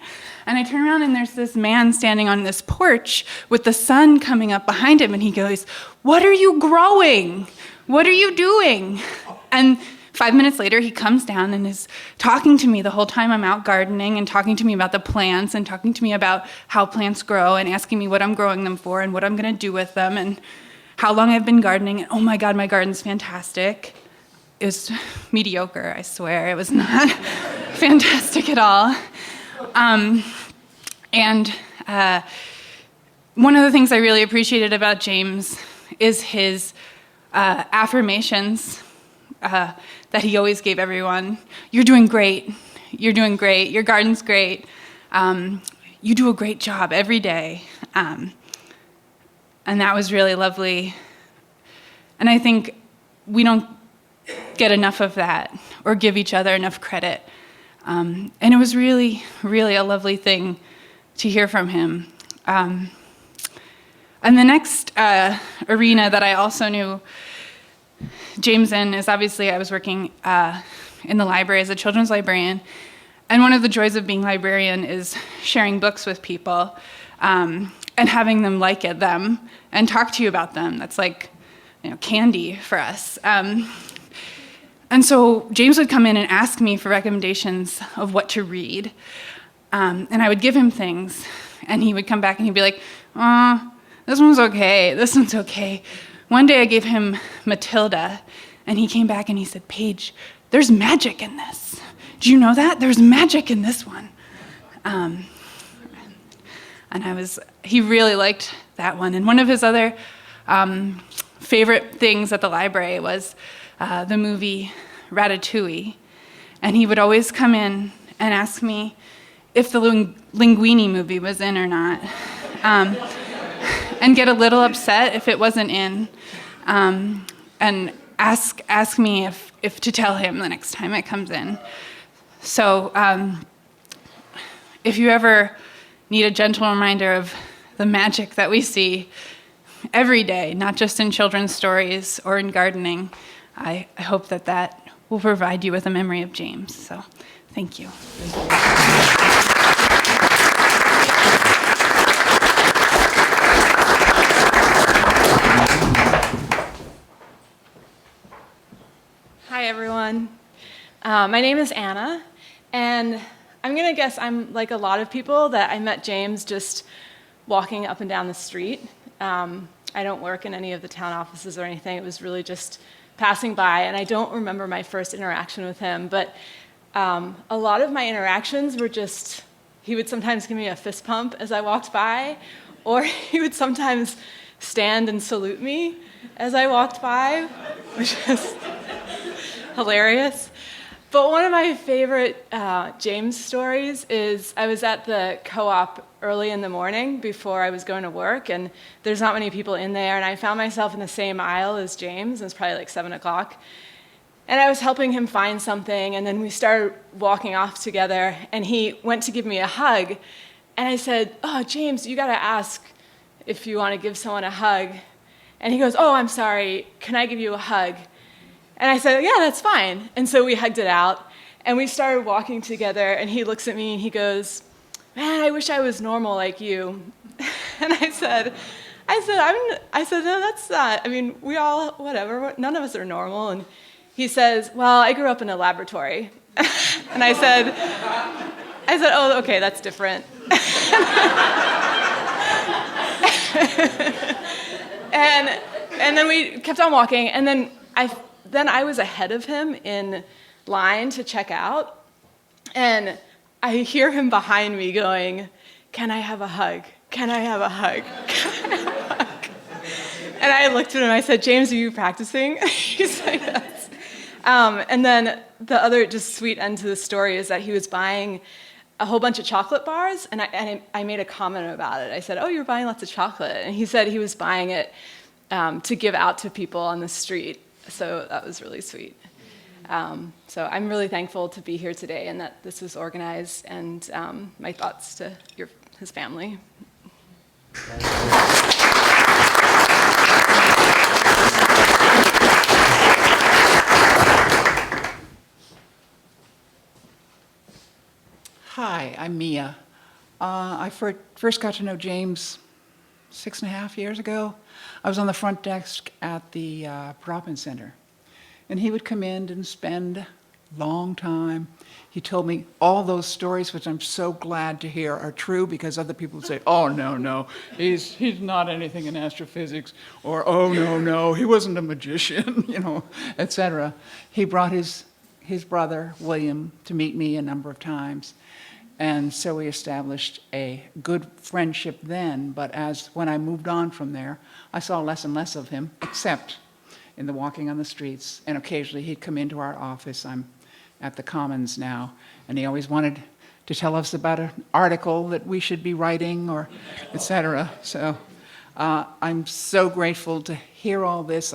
And I turn around and there's this man standing on this porch with the sun coming up behind him, and he goes, "What are you growing? What are you doing?" And 5 minutes later, he comes down and is talking to me the whole time I'm out gardening, and talking to me about the plants, and talking to me about how plants grow, and asking me what I'm growing them for and what I'm gonna do with them, and how long I've been gardening. And oh my God, my garden's fantastic. It was mediocre, I swear. It was not fantastic at all. One of the things I really appreciated about James is his affirmations that he always gave everyone. You're doing great. You're doing great. Your garden's great. You do a great job every day. And that was really lovely. And I think we don't get enough of that or give each other enough credit. And it was really, really a lovely thing to hear from him. And the next arena that I also knew James in is obviously I was working in the library as a children's librarian. And one of the joys of being librarian is sharing books with people and having them like them and talk to you about them. That's like, candy for us. And so James would come in and ask me for recommendations of what to read. And I would give him things, and he would come back and he'd be like, this one's okay, this one's okay. One day I gave him Matilda, and he came back and he said, "Paige, there's magic in this. Do you know that? There's magic in this one." And he really liked that one. And one of his other favorite things at the library was the movie Ratatouille. And he would always come in and ask me if the Linguini movie was in or not, and get a little upset if it wasn't in, and ask me if to tell him the next time it comes in. So if you ever need a gentle reminder of the magic that we see every day, not just in children's stories or in gardening, I hope that will provide you with a memory of James. So thank you. Hi, everyone. My name is Anna, and I'm going to guess I'm like a lot of people that I met James just walking up and down the street. I don't work in any of the town offices or anything. It was really just passing by, and I don't remember my first interaction with him, but a lot of my interactions were just, he would sometimes give me a fist pump as I walked by, or he would sometimes stand and salute me as I walked by, which is hilarious. But one of my favorite James stories is I was at the co-op early in the morning before I was going to work, and there's not many people in there, and I found myself in the same aisle as James. It was probably like 7 o'clock. And I was helping him find something, and then we started walking off together, and he went to give me a hug. And I said, "Oh, James, you gotta ask if you wanna give someone a hug." And he goes, "Oh, I'm sorry, can I give you a hug?" And I said, "Yeah, that's fine." And so we hugged it out, and we started walking together, and he looks at me and he goes, "Man, I wish I was normal like you." And I said, "No, that's not, I mean, we all, whatever, none of us are normal." And he says, "Well, I grew up in a laboratory." And I said, "Oh, okay, that's different." And then we kept on walking, and then I was ahead of him in line to check out, and I hear him behind me going, "Can I have a hug? Can I have a hug? Can I have a hug?" And I looked at him and I said, James, are you practicing? He's like, yes. And then the other just sweet end to the story is that he was buying a whole bunch of chocolate bars, and I made a comment about it. I said, oh, you're buying lots of chocolate. And he said he was buying it to give out to people on the street. So that was really sweet. So I'm really thankful to be here today and that this was organized, and my thoughts to his family. Hi, I'm Mia. I first got to know James 6.5 years ago. I was on the front desk at the Proppin Center, and he would come in and spend a long time. He told me all those stories, which I'm so glad to hear are true, because other people would say, oh, no, he's not anything in astrophysics, or oh, no, he wasn't a magician, etc. He brought his brother, William, to meet me a number of times. And so we established a good friendship then, but when I moved on from there, I saw less and less of him, except in the walking on the streets. And occasionally he'd come into our office. I'm at the Commons now, and he always wanted to tell us about an article that we should be writing, or etc. So I'm so grateful to hear all this,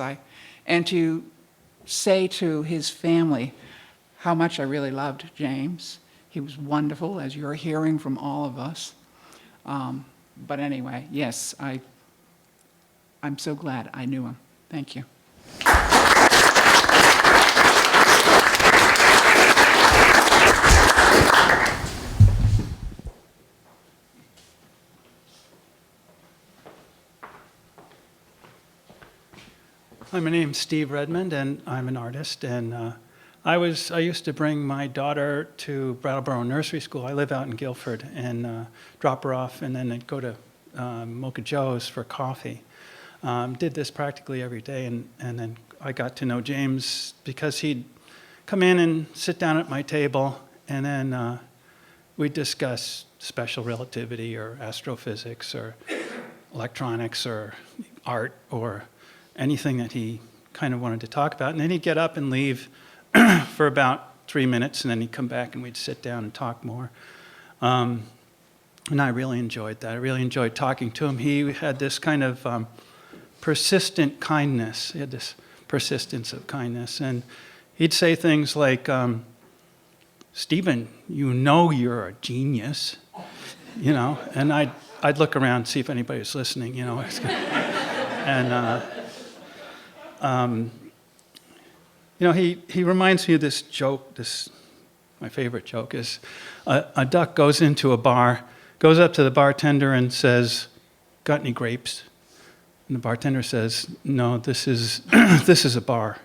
and to say to his family how much I really loved James. He was wonderful, as you're hearing from all of us. But anyway, yes, I'm so glad I knew him. Thank you. Hi, my name's Steve Redmond, and I'm an artist. And I used to bring my daughter to Brattleboro Nursery School. I live out in Guilford, and drop her off, and then I'd go to Mocha Joe's for coffee. Did this practically every day, and then I got to know James because he'd come in and sit down at my table, and then we'd discuss special relativity or astrophysics or electronics or art or anything that he kind of wanted to talk about. And then he'd get up and leave for about 3 minutes, and then he'd come back and we'd sit down and talk more. And I really enjoyed that. I really enjoyed talking to him. He had this kind of persistent kindness. He had this persistence of kindness. And he'd say things like, Stephen, you know you're a genius, and I'd look around and see if anybody was listening, and he reminds me of this joke. My favorite joke is a duck goes into a bar, goes up to the bartender and says, "Got any grapes?" And the bartender says, "No, this is this is a bar.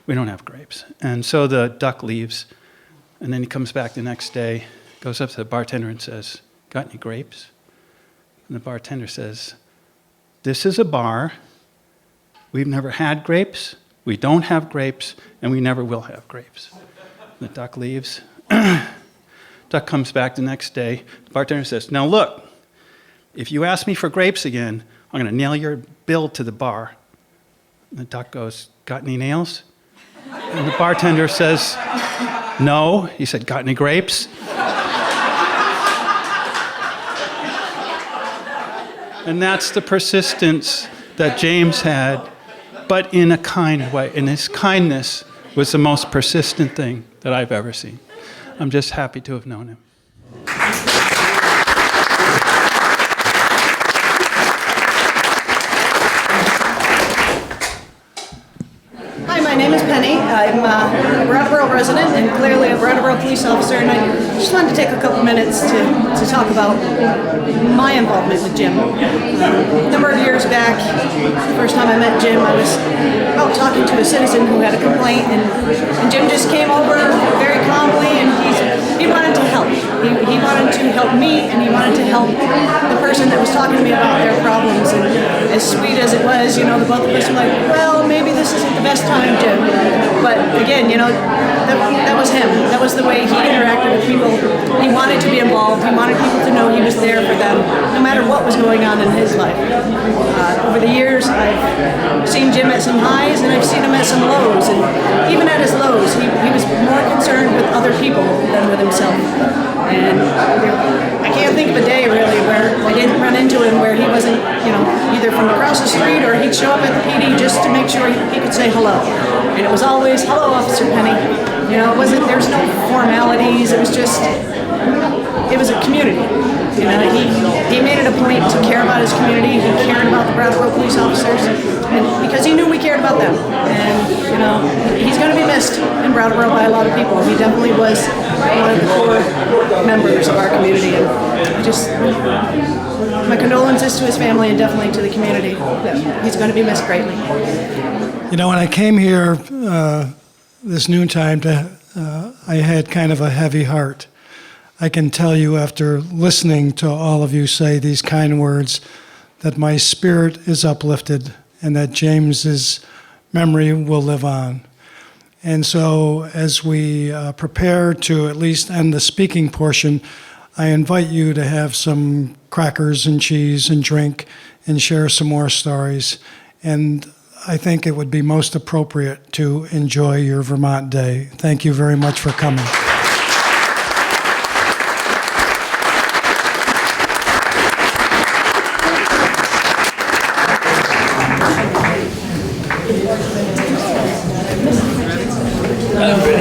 We don't have grapes." And so the duck leaves, and then he comes back the next day, goes up to the bartender and says, "Got any grapes?" And the bartender says, "This is a bar. We've never had grapes. We don't have grapes, and we never will have grapes." The duck leaves. Duck comes back the next day. The bartender says, "Now look, if you ask me for grapes again, I'm going to nail your bill to the bar." And the duck goes, "Got any nails?" And the bartender says, "No." He said, "Got any grapes?" And that's the persistence that James had, but in a kind way. And his kindness was the most persistent thing that I've ever seen. I'm just happy to have known him. Hi, my name is Penny. I'm a Brattleboro resident and clearly a Brattleboro police officer, and I just wanted to take a couple minutes to talk about my involvement with Jim. A number of years back, the first time I met Jim, I was out talking to a citizen who had a complaint, and Jim just came over very calmly, and he wanted to help. He wanted to help me, and he wanted to help the person that was talking to me about their problems. And as sweet as it was, the both of us were like, well, maybe this isn't the best time, Jim. But again, that was him. That was the way he interacted with people. He wanted to be involved. He wanted people to know he was there for them, no matter what was going on in his life. Over the years, I've at some highs and I've seen him at some lows. And even at his lows, he was more concerned with other people than with himself. And I can't think of a day really where I didn't run into him where he wasn't, either from across the street or he'd show up at the PD just to make sure he could say hello. And it was always, "Hello, Officer Penny." There was no formalities. It was just, it was a community. He made it a point to care about his community. He cared about the Brattleboro police officers, and because he knew we cared about them. And he's going to be missed in Brattleboro by a lot of people. He definitely was one of the core members of our community, and my condolences to his family and definitely to the community. He's going to be missed greatly. When I came here this noontime, I had kind of a heavy heart. I can tell you after listening to all of you say these kind words that my spirit is uplifted and that James's memory will live on. And so as we prepare to at least end the speaking portion, I invite you to have some crackers and cheese and drink and share some more stories. And I think it would be most appropriate to enjoy your Vermont Day. Thank you very much for coming. Hello.